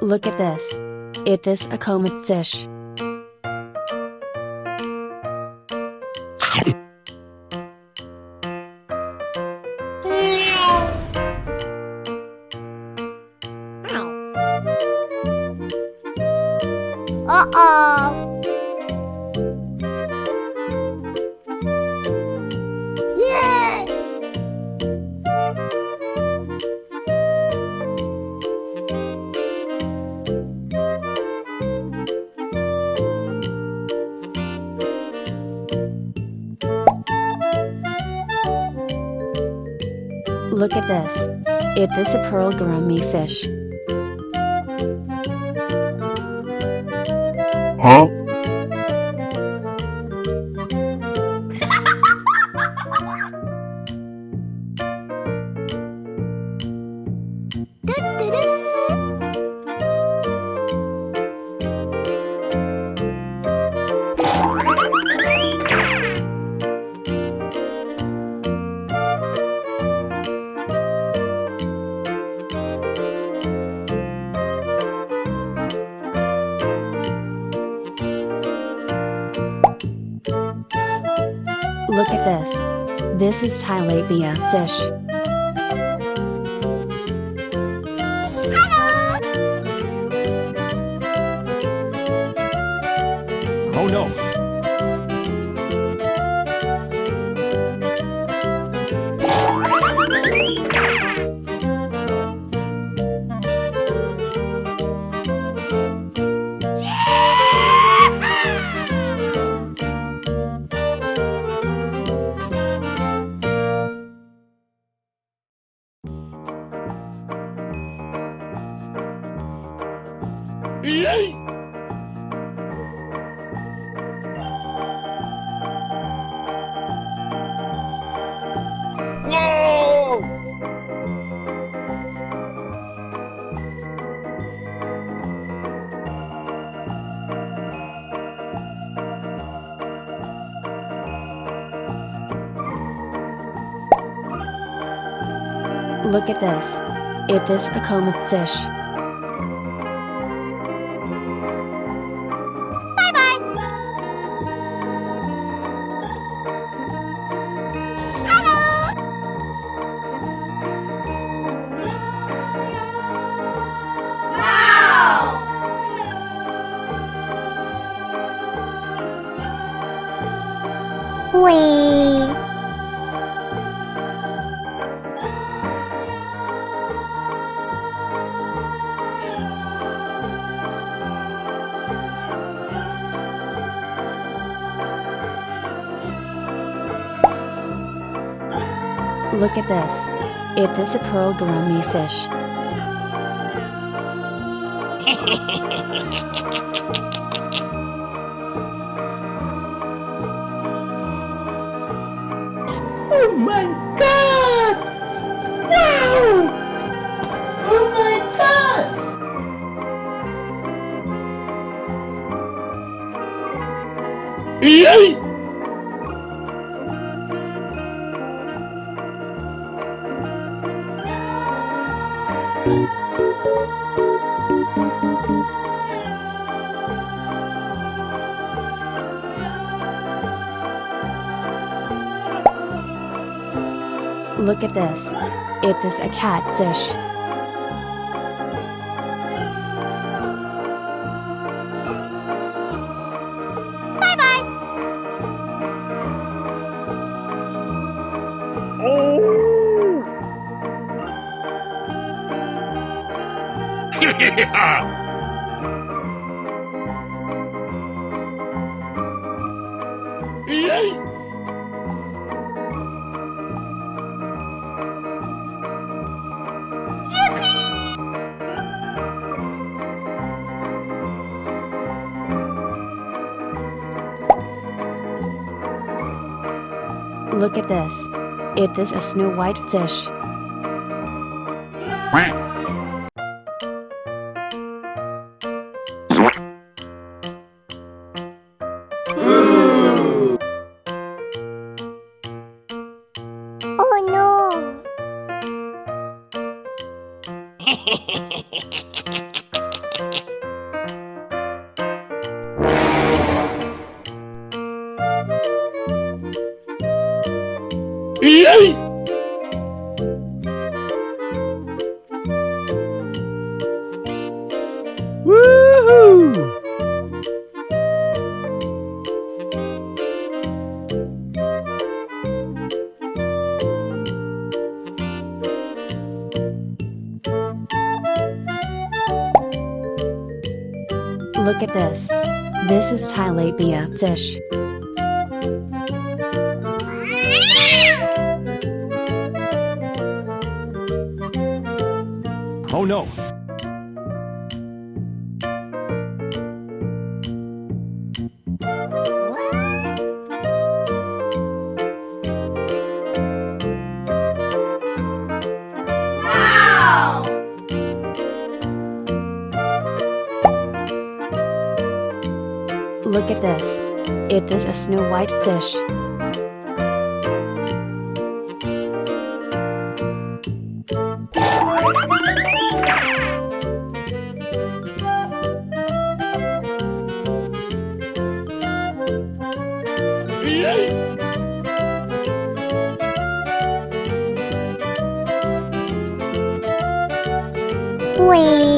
Look at this. It is a common fish. Uh-oh. Look at this. It is a pearl gourami fish. Huh? Look at this. This is Tilapia fish. Oh no. Yay! Whoa! Look at this. It is a common fish. Wee. Look at this. It is a pearl gourami fish. Oh my God! Wow! Oh my God! Yay! Look at this. It is a catfish. Oh! Yeah! Yay! Look at this. It is a snow white fish. Oh no. Yay! Woohoo! Look at this. This is tilapia fish. Oh no! Look at this. It is a snow white fish. Yay! Wait.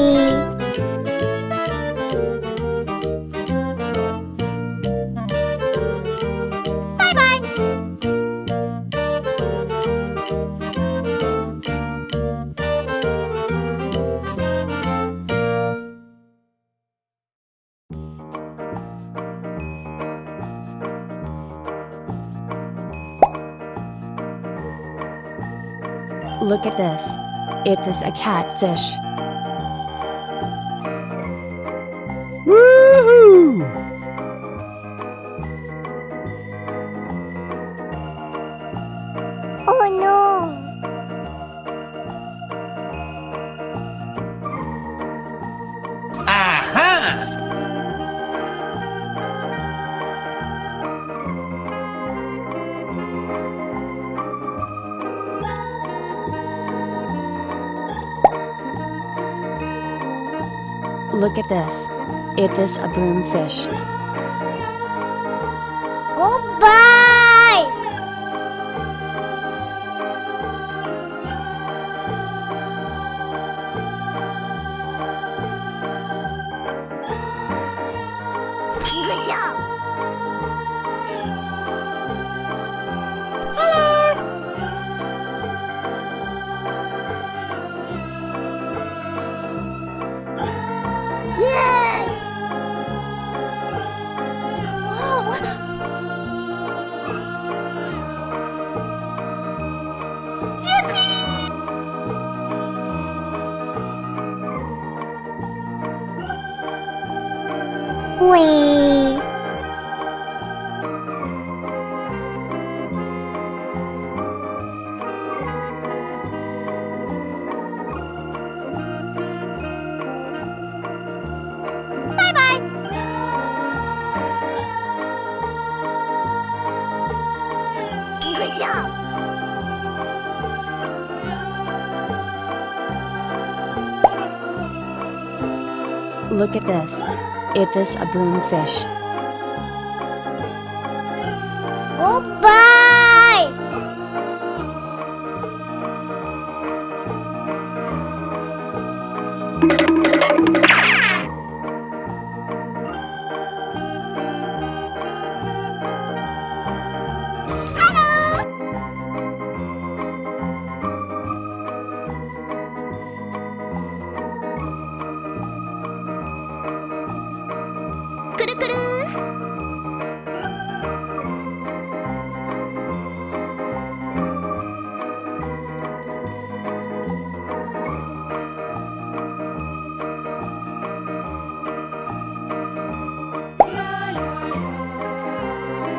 Look at this. It is a catfish. Woohoo! Oh no. Aha! Look at this. It is a broomfish. Goodbye. Good job. Wait. Good job. Look at this. It is a broomfish. Goodbye.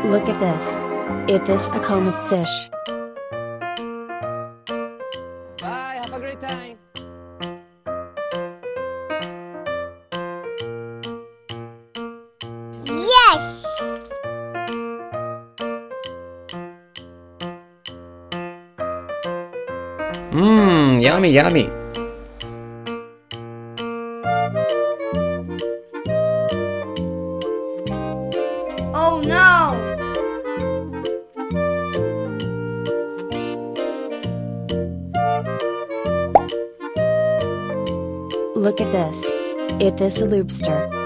Look at this. It is a comet fish. Bye, have a great time. Yes. Mmm, yummy, yummy. Oh no! Look at this. It is a lobster.